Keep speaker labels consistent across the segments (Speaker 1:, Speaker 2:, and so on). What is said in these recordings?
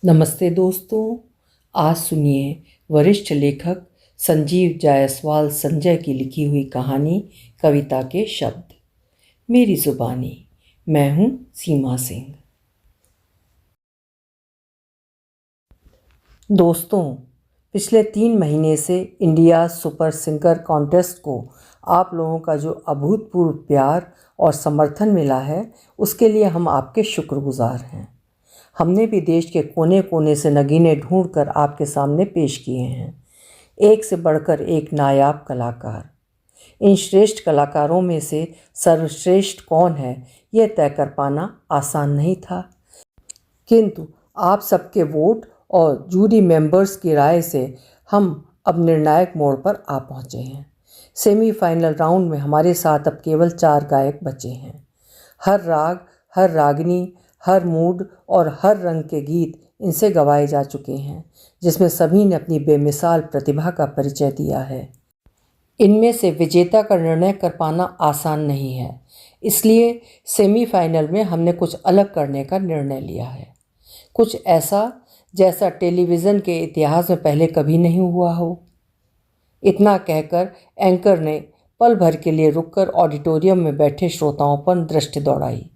Speaker 1: नमस्ते दोस्तों। आज सुनिए वरिष्ठ लेखक संजीव जायसवाल संजय की लिखी हुई कहानी कविता के शब्द। मेरी जुबानी। मैं हूँ सीमा सिंह। दोस्तों, पिछले 3 महीने से इंडिया सुपर सिंगर कॉन्टेस्ट को आप लोगों का जो अभूतपूर्व प्यार और समर्थन मिला है, उसके लिए हम आपके शुक्रगुजार हैं। हमने भी देश के कोने कोने से नगीने ढूंढकर आपके सामने पेश किए हैं, एक से बढ़कर एक नायाब कलाकार। इन श्रेष्ठ कलाकारों में से सर्वश्रेष्ठ कौन है, यह तय कर पाना आसान नहीं था, किंतु आप सबके वोट और जूरी मेंबर्स की राय से हम अब निर्णायक मोड़ पर आ पहुँचे हैं। सेमीफाइनल राउंड में हमारे साथ अब केवल 4 गायक बचे हैं। हर राग, हर रागिनी, हर मूड और हर रंग के गीत इनसे गवाए जा चुके हैं, जिसमें सभी ने अपनी बेमिसाल प्रतिभा का परिचय दिया है। इनमें से विजेता का निर्णय कर पाना आसान नहीं है, इसलिए सेमीफाइनल में हमने कुछ अलग करने का निर्णय लिया है। कुछ ऐसा जैसा टेलीविज़न के इतिहास में पहले कभी नहीं हुआ हो। इतना कहकर एंकर ने पल भर के लिए रुककर ऑडिटोरियम में बैठे श्रोताओं पर दृष्टि दौड़ाई।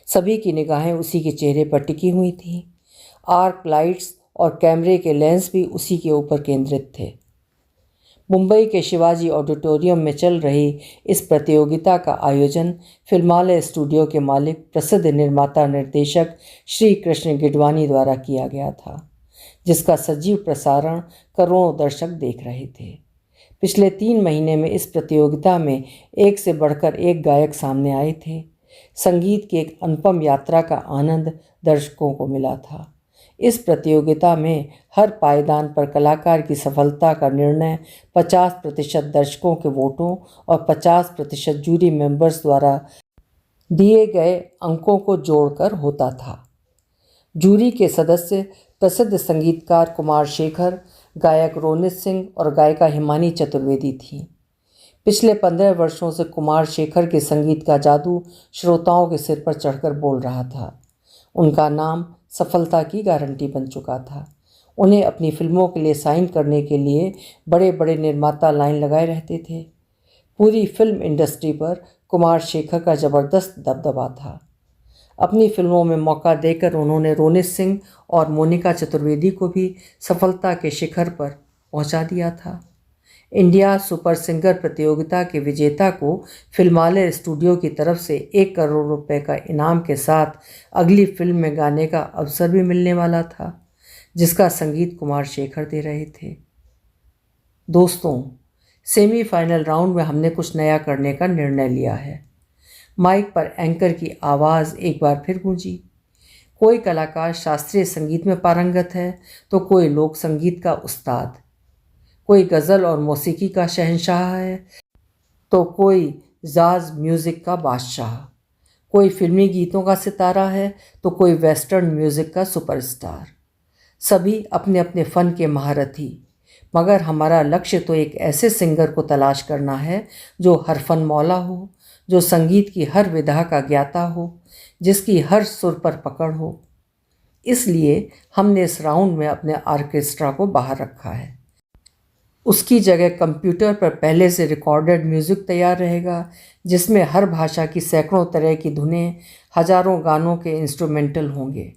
Speaker 1: सभी की निगाहें उसी के चेहरे पर टिकी हुई थीं। आर्क लाइट्स और कैमरे के लेंस भी उसी के ऊपर केंद्रित थे। मुंबई के शिवाजी ऑडिटोरियम में चल रही इस प्रतियोगिता का आयोजन फिल्मालय स्टूडियो के मालिक, प्रसिद्ध निर्माता निर्देशक श्री कृष्ण गिडवानी द्वारा किया गया था, जिसका सजीव प्रसारण करोड़ों दर्शक देख रहे थे। पिछले 3 महीने में इस प्रतियोगिता में एक से बढ़कर एक गायक सामने आए थे। संगीत की एक अनुपम यात्रा का आनंद दर्शकों को मिला था। इस प्रतियोगिता में हर पायदान पर कलाकार की सफलता का निर्णय 50% दर्शकों के वोटों और 50% जूरी मेंबर्स द्वारा दिए गए अंकों को जोड़कर होता था। जूरी के सदस्य प्रसिद्ध संगीतकार कुमार शेखर, गायक रोनित सिंह और गायिका हिमानी चतुर्वेदी थी। पिछले 15 वर्षों से कुमार शेखर के संगीत का जादू श्रोताओं के सिर पर चढ़कर बोल रहा था। उनका नाम सफलता की गारंटी बन चुका था। उन्हें अपनी फिल्मों के लिए साइन करने के लिए बड़े बड़े निर्माता लाइन लगाए रहते थे। पूरी फिल्म इंडस्ट्री पर कुमार शेखर का ज़बरदस्त दबदबा था। अपनी फिल्मों में मौका देकर उन्होंने रोनित सिंह और मोनिका चतुर्वेदी को भी सफलता के शिखर पर पहुंचा दिया था। इंडिया सुपर सिंगर प्रतियोगिता के विजेता को फिल्मालय स्टूडियो की तरफ से 1 करोड़ रुपए का इनाम के साथ अगली फिल्म में गाने का अवसर भी मिलने वाला था, जिसका संगीत कुमार शेखर दे रहे थे। दोस्तों, सेमीफाइनल राउंड में हमने कुछ नया करने का निर्णय लिया है। माइक पर एंकर की आवाज़ एक बार फिर गूंजी। कोई कलाकार शास्त्रीय संगीत में पारंगत है तो कोई लोक संगीत का उस्ताद, कोई गज़ल और मौसीकी का शहंशाह है तो कोई जाज म्यूज़िक का बादशाह, कोई फिल्मी गीतों का सितारा है तो कोई वेस्टर्न म्यूज़िक का सुपरस्टार। सभी अपने अपने फ़न के महारथी, मगर हमारा लक्ष्य तो एक ऐसे सिंगर को तलाश करना है जो हर फन मौला हो, जो संगीत की हर विधा का ज्ञाता हो, जिसकी हर सुर पर पकड़ हो। इसलिए हमने इस राउंड में अपने ऑर्केस्ट्रा को बाहर रखा है। उसकी जगह कंप्यूटर पर पहले से रिकॉर्डेड म्यूज़िक तैयार रहेगा, जिसमें हर भाषा की सैकड़ों तरह की धुनें, हजारों गानों के इंस्ट्रूमेंटल होंगे।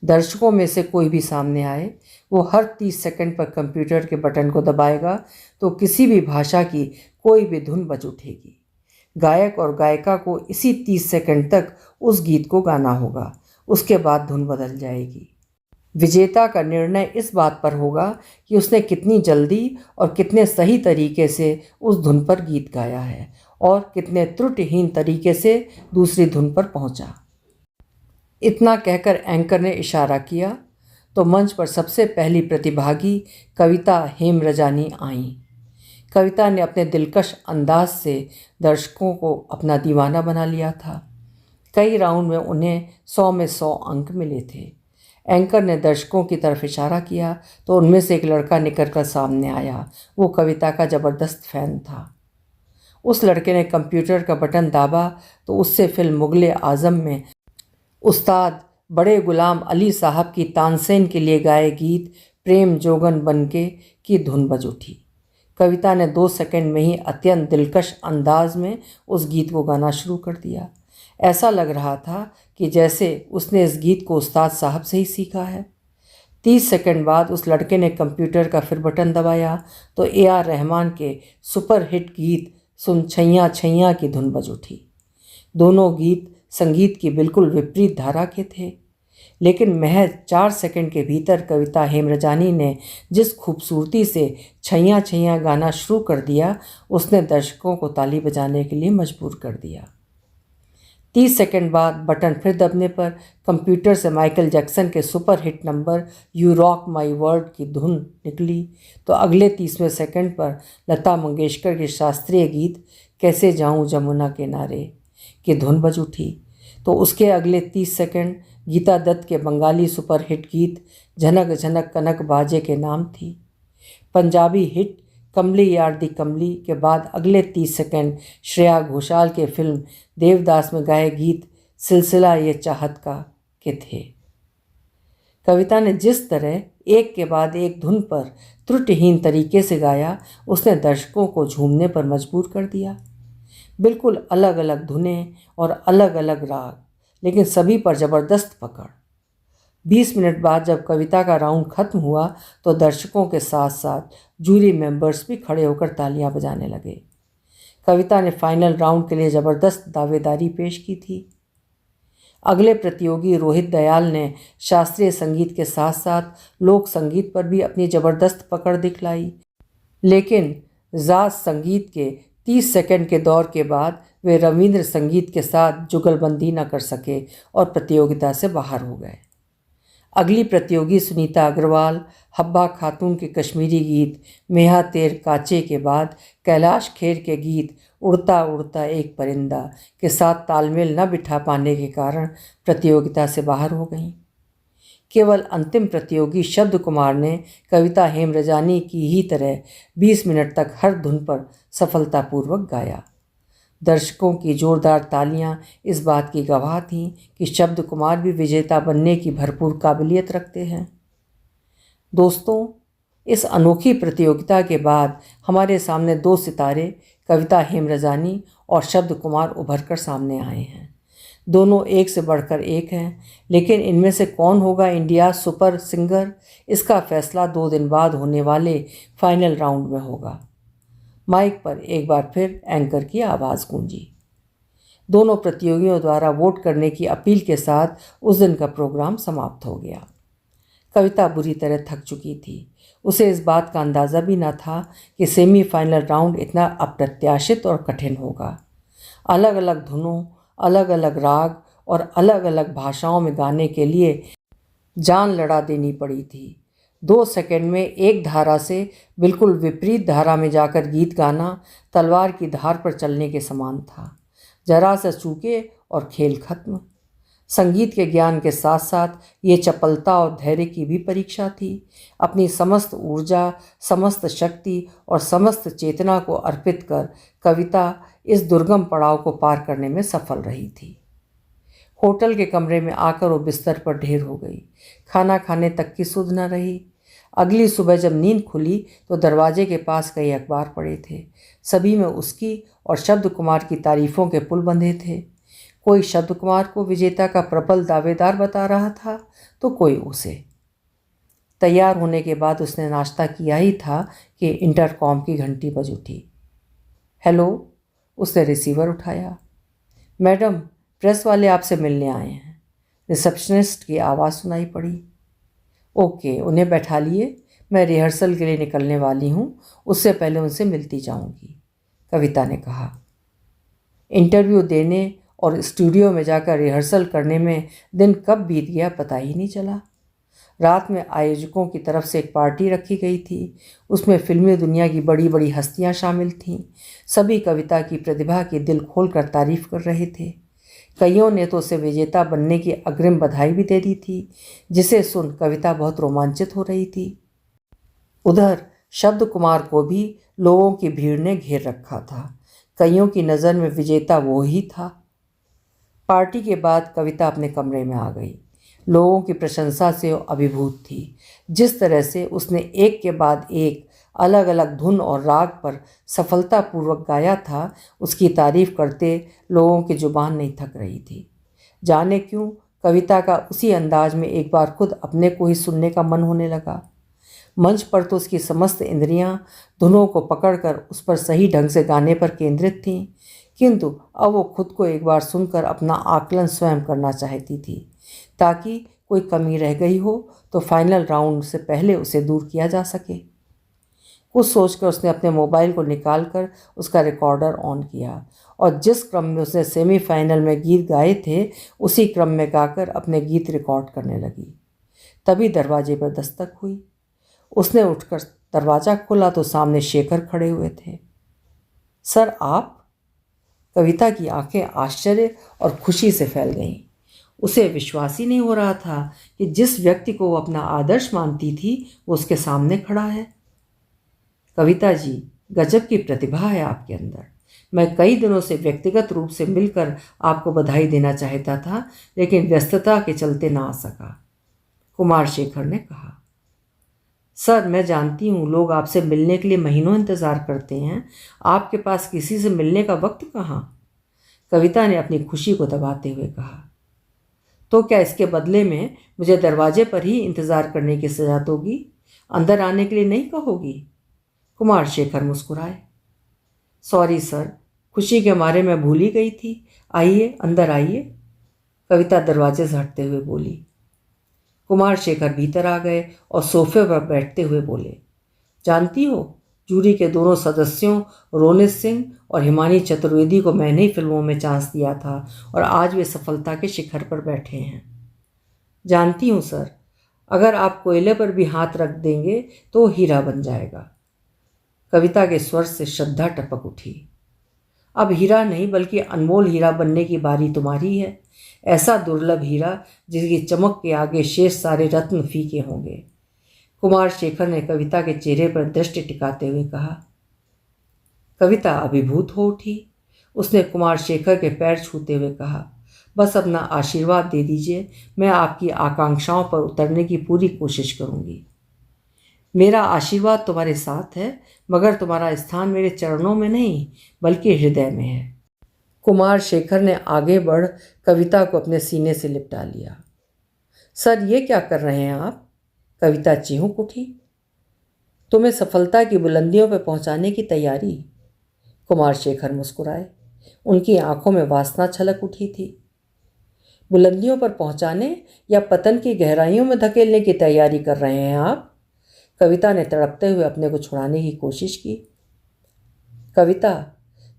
Speaker 1: दर्शकों में से कोई भी सामने आए, वो हर 30 सेकंड पर कंप्यूटर के बटन को दबाएगा तो किसी भी भाषा की कोई भी धुन बज उठेगी। गायक और गायिका को इसी 30 सेकंड तक उस गीत को गाना होगा, उसके बाद धुन बदल जाएगी। विजेता का निर्णय इस बात पर होगा कि उसने कितनी जल्दी और कितने सही तरीके से उस धुन पर गीत गाया है और कितने त्रुटिहीन तरीके से दूसरी धुन पर पहुंचा। इतना कहकर एंकर ने इशारा किया तो मंच पर सबसे पहली प्रतिभागी कविता हेमरजानी आईं। कविता ने अपने दिलकश अंदाज से दर्शकों को अपना दीवाना बना लिया था। कई राउंड में उन्हें 100 में 100 अंक मिले थे। एंकर ने दर्शकों की तरफ इशारा किया तो उनमें से एक लड़का निकलकर सामने आया। वो कविता का ज़बरदस्त फ़ैन था। उस लड़के ने कंप्यूटर का बटन दाबा तो उससे फिल्म मुगले आज़म में उस्ताद बड़े गुलाम अली साहब की तानसेन के लिए गाए गीत प्रेम जोगन बनके की धुन बज उठी। कविता ने 2 सेकंड में ही अत्यंत दिलकश अंदाज में उस गीत को गाना शुरू कर दिया। ऐसा लग रहा था कि जैसे उसने इस गीत को उस्ताद साहब से ही सीखा है। 30 सेकंड बाद उस लड़के ने कंप्यूटर का फिर बटन दबाया तो AR रहमान के सुपर हिट गीत सुन छैया छैया की धुन बज उठी। दोनों गीत संगीत की बिल्कुल विपरीत धारा के थे, लेकिन महज 4 सेकंड के भीतर कविता हेमरजानी ने जिस खूबसूरती से छैया छैया गाना शुरू कर दिया, उसने दर्शकों को ताली बजाने के लिए मजबूर कर दिया। 30 सेकंड बाद बटन फिर दबने पर कंप्यूटर से माइकल जैक्सन के super hit number you rock my world की धुन निकली तो अगले 30वें सेकंड पर लता मंगेशकर के शास्त्रीय गीत कैसे जाऊं जमुना किनारे की धुन बज उठी। तो उसके अगले 30 सेकंड गीता दत्त के बंगाली सुपर हिट गीत झनक झनक कनक बाजे के नाम थी। पंजाबी हिट कमली यार दी कमली के बाद अगले 30 सेकंड श्रेया घोषाल के फिल्म देवदास में गाए गीत सिलसिला ये चाहत का के थे। कविता ने जिस तरह एक के बाद एक धुन पर त्रुटिहीन तरीके से गाया, उसने दर्शकों को झूमने पर मजबूर कर दिया। बिल्कुल अलग अलग धुनें और अलग अलग राग, लेकिन सभी पर ज़बरदस्त पकड़। 20 मिनट बाद जब कविता का राउंड ख़त्म हुआ तो दर्शकों के साथ साथ जूरी मेंबर्स भी खड़े होकर तालियां बजाने लगे। कविता ने फाइनल राउंड के लिए ज़बरदस्त दावेदारी पेश की थी। अगले प्रतियोगी रोहित दयाल ने शास्त्रीय संगीत के साथ साथ लोक संगीत पर भी अपनी ज़बरदस्त पकड़ दिखलाई, लेकिन जाज संगीत के 30 सेकंड के दौर के बाद वे रविंद्र संगीत के साथ जुगलबंदी न कर सके और प्रतियोगिता से बाहर हो गए। अगली प्रतियोगी सुनीता अग्रवाल हब्बा खातून के कश्मीरी गीत मेहा तेर काचे के बाद कैलाश खेर के गीत उड़ता उड़ता एक परिंदा के साथ तालमेल न बिठा पाने के कारण प्रतियोगिता से बाहर हो गईं। केवल अंतिम प्रतियोगी शब्द कुमार ने कविता हेमरजानी की ही तरह 20 मिनट तक हर धुन पर सफलतापूर्वक गाया। दर्शकों की जोरदार तालियां इस बात की गवाह थीं कि शब्द कुमार भी विजेता बनने की भरपूर काबिलियत रखते हैं। दोस्तों, इस अनोखी प्रतियोगिता के बाद हमारे सामने 2 सितारे कविता हेमरजानी और शब्द कुमार उभर कर सामने आए हैं। दोनों एक से बढ़कर एक हैं, लेकिन इनमें से कौन होगा इंडिया सुपर सिंगर, इसका फैसला 2 दिन बाद होने वाले फाइनल राउंड में होगा। माइक पर एक बार फिर एंकर की आवाज़ गूंजी। दोनों प्रतियोगियों द्वारा वोट करने की अपील के साथ उस दिन का प्रोग्राम समाप्त हो गया। कविता बुरी तरह थक चुकी थी। उसे इस बात का अंदाज़ा भी न था कि सेमीफाइनल राउंड इतना अप्रत्याशित और कठिन होगा। अलग अलग धुनों, अलग अलग राग और अलग अलग भाषाओं में गाने के लिए जान लड़ा देनी पड़ी थी। 2 सेकंड में एक धारा से बिल्कुल विपरीत धारा में जाकर गीत गाना तलवार की धार पर चलने के समान था। जरा सा चूके और खेल खत्म। संगीत के ज्ञान के साथ साथ ये चपलता और धैर्य की भी परीक्षा थी। अपनी समस्त ऊर्जा, समस्त शक्ति और समस्त चेतना को अर्पित कर कविता इस दुर्गम पड़ाव को पार करने में सफल रही थी। होटल के कमरे में आकर वो बिस्तर पर ढेर हो गई। खाना खाने तक की सुध न रही। अगली सुबह जब नींद खुली तो दरवाजे के पास कई अखबार पड़े थे। सभी में उसकी और शब्द कुमार की तारीफ़ों के पुल बंधे थे। कोई शब्द कुमार को विजेता का प्रबल दावेदार बता रहा था तो कोई उसे। तैयार होने के बाद उसने नाश्ता किया ही था कि इंटरकॉम की घंटी बज उठी। हेलो, उसने रिसीवर उठाया। मैडम, प्रेस वाले आपसे मिलने आए हैं। रिसेप्शनिस्ट की आवाज़ सुनाई पड़ी। ओके, उन्हें बैठा लिए, मैं रिहर्सल के लिए निकलने वाली हूँ, उससे पहले उनसे मिलती जाऊँगी, कविता ने कहा। इंटरव्यू देने और स्टूडियो में जाकर रिहर्सल करने में दिन कब बीत गया पता ही नहीं चला। रात में आयोजकों की तरफ से एक पार्टी रखी गई थी। उसमें फिल्मी दुनिया की बड़ी बड़ी हस्तियां शामिल थीं। सभी कविता की प्रतिभा की दिल खोल कर तारीफ कर रहे थे। कईयों ने तो उसे विजेता बनने की अग्रिम बधाई भी दे दी थी, जिसे सुन कविता बहुत रोमांचित हो रही थी। उधर शब्द कुमार को भी लोगों की भीड़ ने घेर रखा था। कईयों की नज़र में विजेता वो ही था। पार्टी के बाद कविता अपने कमरे में आ गई। लोगों की प्रशंसा से वो अभिभूत थी। जिस तरह से उसने एक के बाद एक अलग अलग धुन और राग पर सफलतापूर्वक गाया था, उसकी तारीफ करते लोगों की जुबान नहीं थक रही थी। जाने क्यों कविता का उसी अंदाज में एक बार खुद अपने को ही सुनने का मन होने लगा। मंच पर तो उसकी समस्त इंद्रियां धुनों को पकड़कर उस पर सही ढंग से गाने पर केंद्रित थीं, किंतु अब वो खुद को एक बार सुनकर अपना आकलन स्वयं करना चाहती थी, ताकि कोई कमी रह गई हो तो फाइनल राउंड से पहले उसे दूर किया जा सके। कुछ सोचकर उसने अपने मोबाइल को निकालकर उसका रिकॉर्डर ऑन किया और जिस क्रम में उसने सेमीफाइनल में गीत गाए थे उसी क्रम में गाकर अपने गीत रिकॉर्ड करने लगी। तभी दरवाजे पर दस्तक हुई। उसने उठकर दरवाज़ा खोला तो सामने शेखर खड़े हुए थे। सर आप? कविता की आंखें आश्चर्य और खुशी से फैल गईं। उसे विश्वास ही नहीं हो रहा था कि जिस व्यक्ति को वो अपना आदर्श मानती थी वो उसके सामने खड़ा है। कविता जी, गजब की प्रतिभा है आपके अंदर। मैं कई दिनों से व्यक्तिगत रूप से मिलकर आपको बधाई देना चाहता था, लेकिन व्यस्तता के चलते ना आ सका, कुमार शेखर ने कहा। सर, मैं जानती हूँ लोग आपसे मिलने के लिए महीनों इंतज़ार करते हैं, आपके पास किसी से मिलने का वक्त कहाँ? कविता ने अपनी खुशी को दबाते हुए कहा। तो क्या इसके बदले में मुझे दरवाजे पर ही इंतज़ार करने की सज़ा दोगी? अंदर आने के लिए नहीं कहोगी? कुमार शेखर मुस्कुराए। सॉरी सर, खुशी के मारे मैं भूल ही गई थी। आइए, अंदर आइए, कविता दरवाजे से हटते हुए बोली। कुमार शेखर भीतर आ गए और सोफे पर बैठते हुए बोले, जानती हो, जूरी के दोनों सदस्यों रोनित सिंह और हिमानी चतुर्वेदी को मैंने ही फिल्मों में चांस दिया था और आज वे सफलता के शिखर पर बैठे हैं। जानती हूँ सर, अगर आप कोयले पर भी हाथ रख देंगे तो वो हीरा बन जाएगा। कविता के स्वर से श्रद्धा टपक उठी। अब हीरा नहीं बल्कि अनमोल हीरा बनने की बारी तुम्हारी है। ऐसा दुर्लभ हीरा जिसकी चमक के आगे शेष सारे रत्न फीके होंगे। कुमार शेखर ने कविता के चेहरे पर दृष्टि टिकाते हुए कहा। कविता अभिभूत हो उठी। उसने कुमार शेखर के पैर छूते हुए कहा, बस अपना आशीर्वाद दे दीजिए, मैं आपकी आकांक्षाओं पर उतरने की पूरी कोशिश करूंगी। मेरा आशीर्वाद तुम्हारे साथ है, मगर तुम्हारा स्थान मेरे चरणों में नहीं बल्कि हृदय में है। कुमार शेखर ने आगे बढ़ कविता को अपने सीने से लिपटा लिया। सर, ये क्या कर रहे हैं आप? कविता चीहूक उठी। तुम्हें सफलता की बुलंदियों पर पहुंचाने की तैयारी। कुमार शेखर मुस्कुराए। उनकी आंखों में वासना छलक उठी थी। बुलंदियों पर पहुंचाने या पतन की गहराइयों में धकेलने की तैयारी कर रहे हैं आप? कविता ने तड़पते हुए अपने को छुड़ाने की कोशिश की। कविता,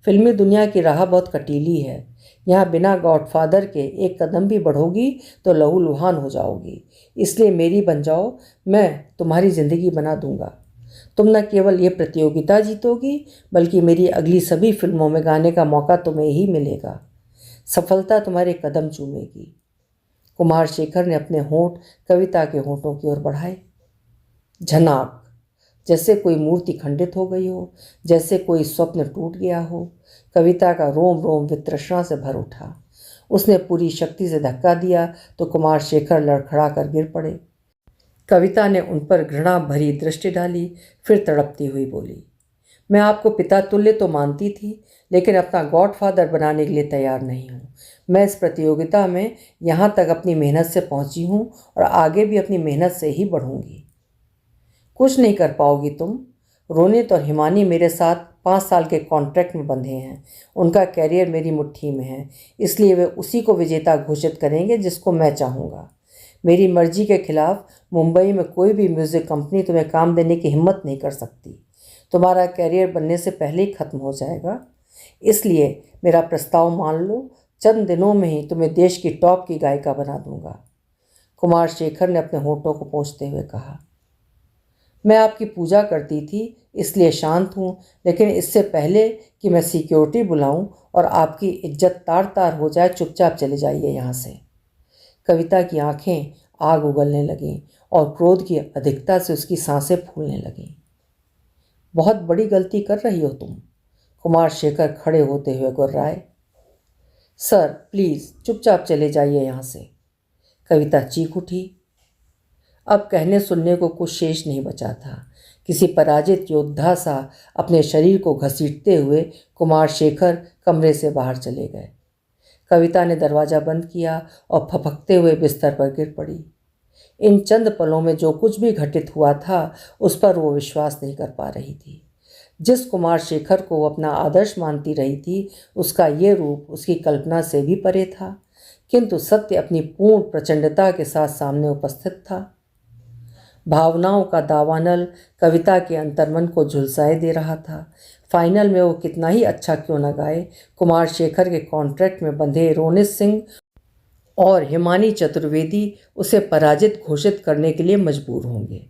Speaker 1: फिल्मी दुनिया की राह बहुत कटीली है। यहाँ बिना गॉडफादर के एक कदम भी बढ़ोगी तो लहूलुहान हो जाओगी। इसलिए मेरी बन जाओ, मैं तुम्हारी ज़िंदगी बना दूंगा। तुम न केवल ये प्रतियोगिता जीतोगी बल्कि मेरी अगली सभी फिल्मों में गाने का मौका तुम्हें ही मिलेगा। सफलता तुम्हारे कदम चूमेगी। कुमार शेखर ने अपने होंठ कविता के होंठों की ओर बढ़ाए। झनाक, जैसे कोई मूर्ति खंडित हो गई हो, जैसे कोई स्वप्न टूट गया हो। कविता का रोम रोम वितृष्णा से भर उठा। उसने पूरी शक्ति से धक्का दिया तो कुमार शेखर लड़खड़ा कर गिर पड़े। कविता ने उन पर घृणा भरी दृष्टि डाली, फिर तड़पती हुई बोली, मैं आपको पिता तुल्य तो मानती थी, लेकिन अपना गॉडफादर बनाने के लिए तैयार नहीं हूँ। मैं इस प्रतियोगिता में यहाँ तक अपनी मेहनत से पहुँची हूँ और आगे भी अपनी मेहनत से ही बढ़ूँगी। कुछ नहीं कर पाओगी तुम। रोनित और हिमानी मेरे साथ 5 साल के कॉन्ट्रैक्ट में बंधे हैं। उनका कैरियर मेरी मुट्ठी में है, इसलिए वे उसी को विजेता घोषित करेंगे जिसको मैं चाहूँगा। मेरी मर्जी के खिलाफ मुंबई में कोई भी म्यूज़िक कंपनी तुम्हें काम देने की हिम्मत नहीं कर सकती। तुम्हारा कैरियर बनने से पहले ही खत्म हो जाएगा। इसलिए मेरा प्रस्ताव मान लो, चंद दिनों में ही तुम्हें देश की टॉप की गायिका बना दूंगा। कुमार शेखर ने अपने होठों को पोंछते हुए कहा। मैं आपकी पूजा करती थी इसलिए शांत हूँ, लेकिन इससे पहले कि मैं सिक्योरिटी बुलाऊं और आपकी इज्जत तार तार हो जाए, चुपचाप चले जाइए यहाँ से। कविता की आंखें आग उगलने लगीं और क्रोध की अधिकता से उसकी सांसें फूलने लगीं। बहुत बड़ी गलती कर रही हो तुम, कुमार शेखर खड़े होते हुए गुर्राए। सर प्लीज़ चुपचाप चले जाइए यहाँ से। कविता चीख उठी। अब कहने सुनने को कुछ शेष नहीं बचा था। किसी पराजित योद्धा सा अपने शरीर को घसीटते हुए कुमार शेखर कमरे से बाहर चले गए। कविता ने दरवाज़ा बंद किया और फपकते हुए बिस्तर पर गिर पड़ी। इन चंद पलों में जो कुछ भी घटित हुआ था उस पर वो विश्वास नहीं कर पा रही थी। जिस कुमार शेखर को वो अपना आदर्श मानती रही थी, उसका ये रूप उसकी कल्पना से भी परे था, किंतु सत्य अपनी पूर्ण प्रचंडता के साथ सामने उपस्थित था। भावनाओं का दावानल कविता के अंतर्मन को झुलसाए दे रहा था। फाइनल में वो कितना ही अच्छा क्यों न गाए, कुमार शेखर के कॉन्ट्रैक्ट में बंधे रोनित सिंह और हिमानी चतुर्वेदी उसे पराजित घोषित करने के लिए मजबूर होंगे।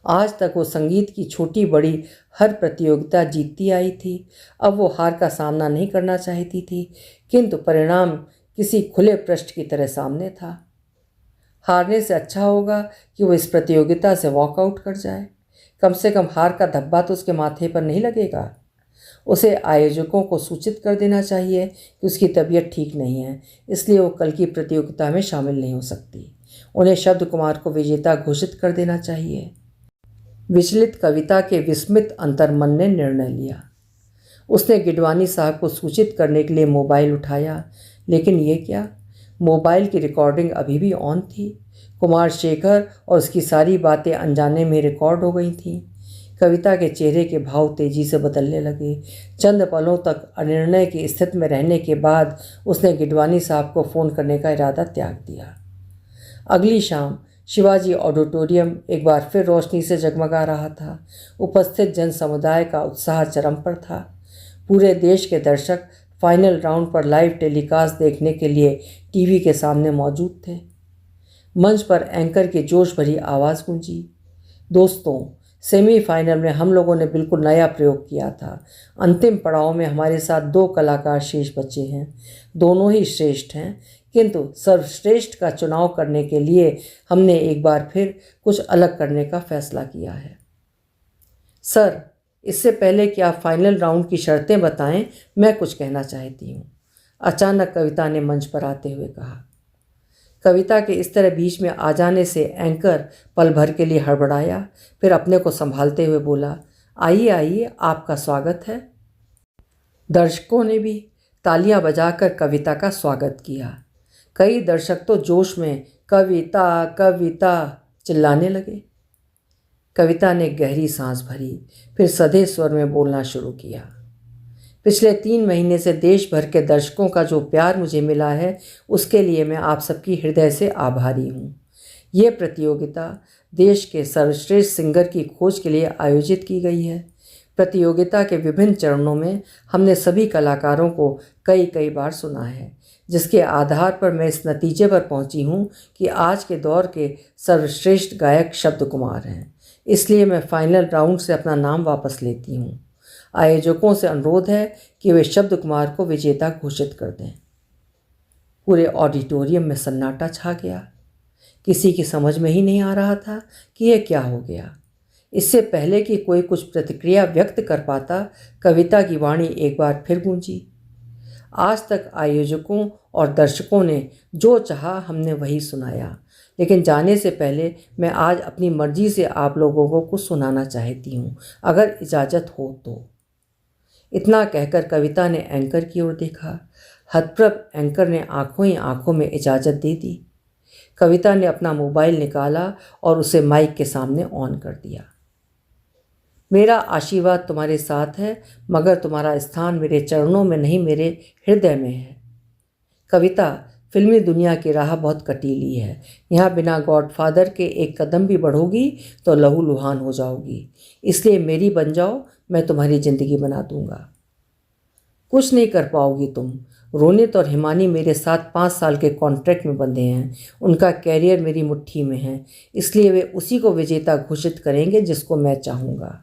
Speaker 1: आज तक वो संगीत की छोटी बड़ी हर प्रतियोगिता जीतती आई थी। अब वो हार का सामना नहीं करना चाहती थी, किंतु परिणाम किसी खुले पृष्ठ की तरह सामने था। हारने से अच्छा होगा कि वो इस प्रतियोगिता से वॉकआउट कर जाए। कम से कम हार का धब्बा तो उसके माथे पर नहीं लगेगा। उसे आयोजकों को सूचित कर देना चाहिए कि उसकी तबीयत ठीक नहीं है, इसलिए वो कल की प्रतियोगिता में शामिल नहीं हो सकती। उन्हें शब्द कुमार को विजेता घोषित कर देना चाहिए। विचलित कविता के विस्मित अंतर्मन ने निर्णय लिया। उसने गिडवानी साहब को सूचित करने के लिए मोबाइल उठाया, लेकिन ये क्या, मोबाइल की रिकॉर्डिंग अभी भी ऑन थी। कुमार शेखर और उसकी सारी बातें अनजाने में रिकॉर्ड हो गई थीं। कविता के चेहरे के भाव तेजी से बदलने लगे। चंद पलों तक अनिर्णय की स्थिति में रहने के बाद उसने गिडवानी साहब को फ़ोन करने का इरादा त्याग दिया। अगली शाम शिवाजी ऑडिटोरियम एक बार फिर रोशनी से जगमगा रहा था। उपस्थित जन समुदाय का उत्साह चरम पर था। पूरे देश के दर्शक फाइनल राउंड पर लाइव टेलीकास्ट देखने के लिए टीवी के सामने मौजूद थे। मंच पर एंकर की जोश भरी आवाज़ गूंजी। दोस्तों, सेमीफाइनल में हम लोगों ने बिल्कुल नया प्रयोग किया था। अंतिम पड़ाव में हमारे साथ 2 कलाकार शेष बचे हैं। दोनों ही श्रेष्ठ हैं, किंतु सर्वश्रेष्ठ का चुनाव करने के लिए हमने एक बार फिर कुछ अलग करने का फैसला किया है। सर, इससे पहले कि आप फाइनल राउंड की शर्तें बताएं, मैं कुछ कहना चाहती हूँ, अचानक कविता ने मंच पर आते हुए कहा। कविता के इस तरह बीच में आ जाने से एंकर पल भर के लिए हड़बड़ाया, फिर अपने को संभालते हुए बोला, आइए आइए, आपका स्वागत है। दर्शकों ने भी तालियां बजाकर कविता का स्वागत किया। कई दर्शक तो जोश में कविता कविता चिल्लाने लगे। कविता ने गहरी सांस भरी, फिर सधे स्वर में बोलना शुरू किया। पिछले 3 महीने से देश भर के दर्शकों का जो प्यार मुझे मिला है, उसके लिए मैं आप सबकी हृदय से आभारी हूँ। ये प्रतियोगिता देश के सर्वश्रेष्ठ सिंगर की खोज के लिए आयोजित की गई है। प्रतियोगिता के विभिन्न चरणों में हमने सभी कलाकारों को कई कई बार सुना है, जिसके आधार पर मैं इस नतीजे पर पहुंची हूं कि आज के दौर के सर्वश्रेष्ठ गायक शब्द कुमार हैं। इसलिए मैं फाइनल राउंड से अपना नाम वापस लेती हूं। आयोजकों से अनुरोध है कि वे शब्द कुमार को विजेता घोषित कर दें। पूरे ऑडिटोरियम में सन्नाटा छा गया। किसी की समझ में ही नहीं आ रहा था कि यह क्या हो गया। इससे पहले कि कोई कुछ प्रतिक्रिया व्यक्त कर पाता, कविता की वाणी एक बार फिर गूंजी। आज तक आयोजकों और दर्शकों ने जो चाहा हमने वही सुनाया, लेकिन जाने से पहले मैं आज अपनी मर्जी से आप लोगों को कुछ सुनाना चाहती हूँ, अगर इजाज़त हो तो। इतना कहकर कविता ने एंकर की ओर देखा। हतप्रभ एंकर ने आंखों ही आंखों में इजाज़त दे दी। कविता ने अपना मोबाइल निकाला और उसे माइक के सामने ऑन कर दिया। मेरा आशीर्वाद तुम्हारे साथ है, मगर तुम्हारा स्थान मेरे चरणों में नहीं, मेरे हृदय में है। कविता, फिल्मी दुनिया की राह बहुत कटीली है। यहाँ बिना गॉडफादर के एक कदम भी बढ़ोगी तो लहूलुहान हो जाओगी। इसलिए मेरी बन जाओ, मैं तुम्हारी ज़िंदगी बना दूंगा। कुछ नहीं कर पाओगी तुम। रोनित और हिमानी मेरे साथ 5 साल के कॉन्ट्रैक्ट में बंधे हैं। उनका कैरियर मेरी मुट्ठी में है, इसलिए वे उसी को विजेता घोषित करेंगे जिसको मैं चाहूँगा।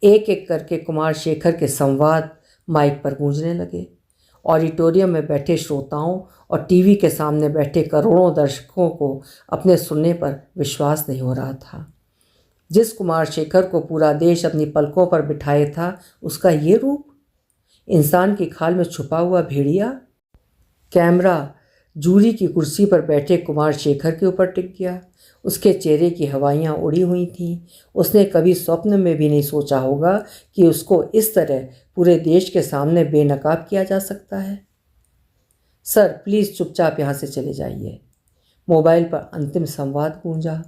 Speaker 1: एक एक करके कुमार शेखर के संवाद माइक पर गूंजने लगे। ऑडिटोरियम में बैठे श्रोताओं और टीवी के सामने बैठे करोड़ों दर्शकों को अपने सुनने पर विश्वास नहीं हो रहा था। जिस कुमार शेखर को पूरा देश अपनी पलकों पर बिठाए था, उसका ये रूप, इंसान की खाल में छुपा हुआ भेड़िया। कैमरा जूरी की कुर्सी पर बैठे कुमार शेखर के ऊपर टिक गया। उसके चेहरे की हवाइयाँ उड़ी हुई थीं। उसने कभी स्वप्न में भी नहीं सोचा होगा कि उसको इस तरह पूरे देश के सामने बेनकाब किया जा सकता है। सर प्लीज़ चुपचाप यहाँ से चले जाइए। मोबाइल पर अंतिम संवाद गूंजा।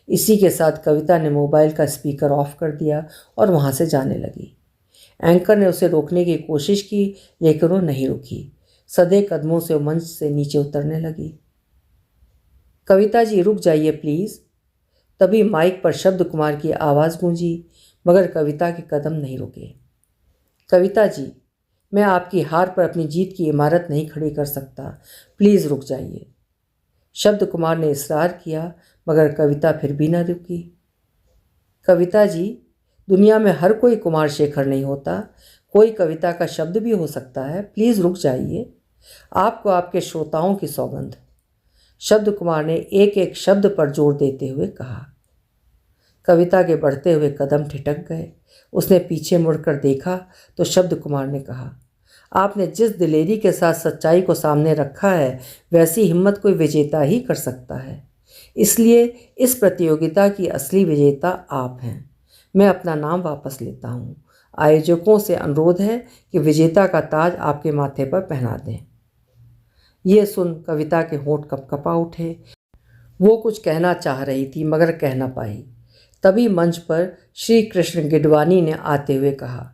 Speaker 1: इसी के साथ कविता ने मोबाइल का स्पीकर ऑफ कर दिया और वहाँ से जाने लगी। एंकर ने उसे रोकने की कोशिश की, लेकिन वो नहीं रुकी। सधे कदमों से वो मंच से नीचे उतरने लगी। कविता जी रुक जाइए प्लीज़। तभी माइक पर शब्द कुमार की आवाज़ गूंजी, मगर कविता के कदम नहीं रुके। कविता जी, मैं आपकी हार पर अपनी जीत की इमारत नहीं खड़ी कर सकता, प्लीज़ रुक जाइए। शब्द कुमार ने इसरार किया, मगर कविता फिर भी न रुकी। कविता जी, दुनिया में हर कोई कुमार शेखर नहीं होता, कोई कविता का शब्द भी हो सकता है, प्लीज़ रुक जाइए। आपको आपके श्रोताओं की सौगंध। शब्द कुमार ने एक एक शब्द पर जोर देते हुए कहा। कविता के बढ़ते हुए कदम ठिठक गए। उसने पीछे मुड़कर देखा तो शब्द कुमार ने कहा, आपने जिस दिलेरी के साथ सच्चाई को सामने रखा है, वैसी हिम्मत कोई विजेता ही कर सकता है। इसलिए इस प्रतियोगिता की असली विजेता आप हैं। मैं अपना नाम वापस लेता हूँ। आयोजकों से अनुरोध है कि विजेता का ताज आपके माथे पर पहना दें। ये सुन कविता के होंठ कपकपा उठे। वो कुछ कहना चाह रही थी, मगर कह न पाई। तभी मंच पर श्री कृष्ण गिडवानी ने आते हुए कहा,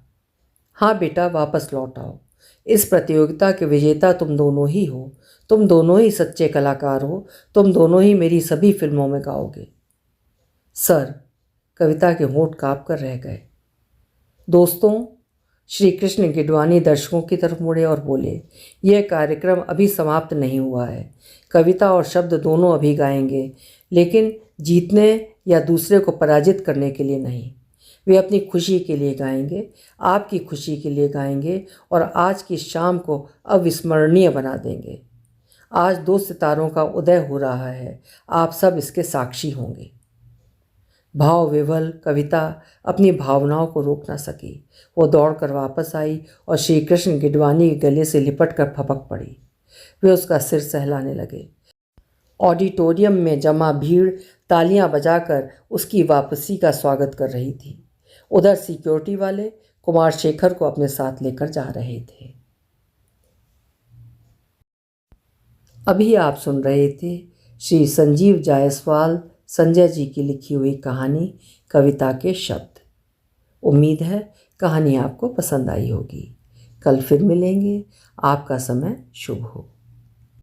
Speaker 1: हाँ बेटा, वापस लौट आओ। इस प्रतियोगिता के विजेता तुम दोनों ही हो। तुम दोनों ही सच्चे कलाकार हो। तुम दोनों ही मेरी सभी फिल्मों में गाओगे। सर, कविता के होंठ काँप कर रह गए। दोस्तों, श्री कृष्ण गिडवानी दर्शकों की तरफ मुड़े और बोले, यह कार्यक्रम अभी समाप्त नहीं हुआ है। कविता और शब्द दोनों अभी गाएंगे, लेकिन जीतने या दूसरे को पराजित करने के लिए नहीं। वे अपनी खुशी के लिए गाएंगे, आपकी खुशी के लिए गाएंगे और आज की शाम को अविस्मरणीय बना देंगे। आज दो सितारों का उदय हो रहा है, आप सब इसके साक्षी होंगे। भाव विवल कविता अपनी भावनाओं को रोक न सकी। वो दौड़कर वापस आई और श्री कृष्ण गिडवानी के गले से लिपट कर फपक पड़ी। वे उसका सिर सहलाने लगे। ऑडिटोरियम में जमा भीड़ तालियां बजाकर उसकी वापसी का स्वागत कर रही थी। उधर सिक्योरिटी वाले कुमार शेखर को अपने साथ लेकर जा रहे थे। अभी आप सुन रहे थे श्री संजीव जायसवाल संजय जी की लिखी हुई कहानी कविता के शब्द। उम्मीद है कहानी आपको पसंद आई होगी। कल फिर मिलेंगे। आपका समय शुभ हो।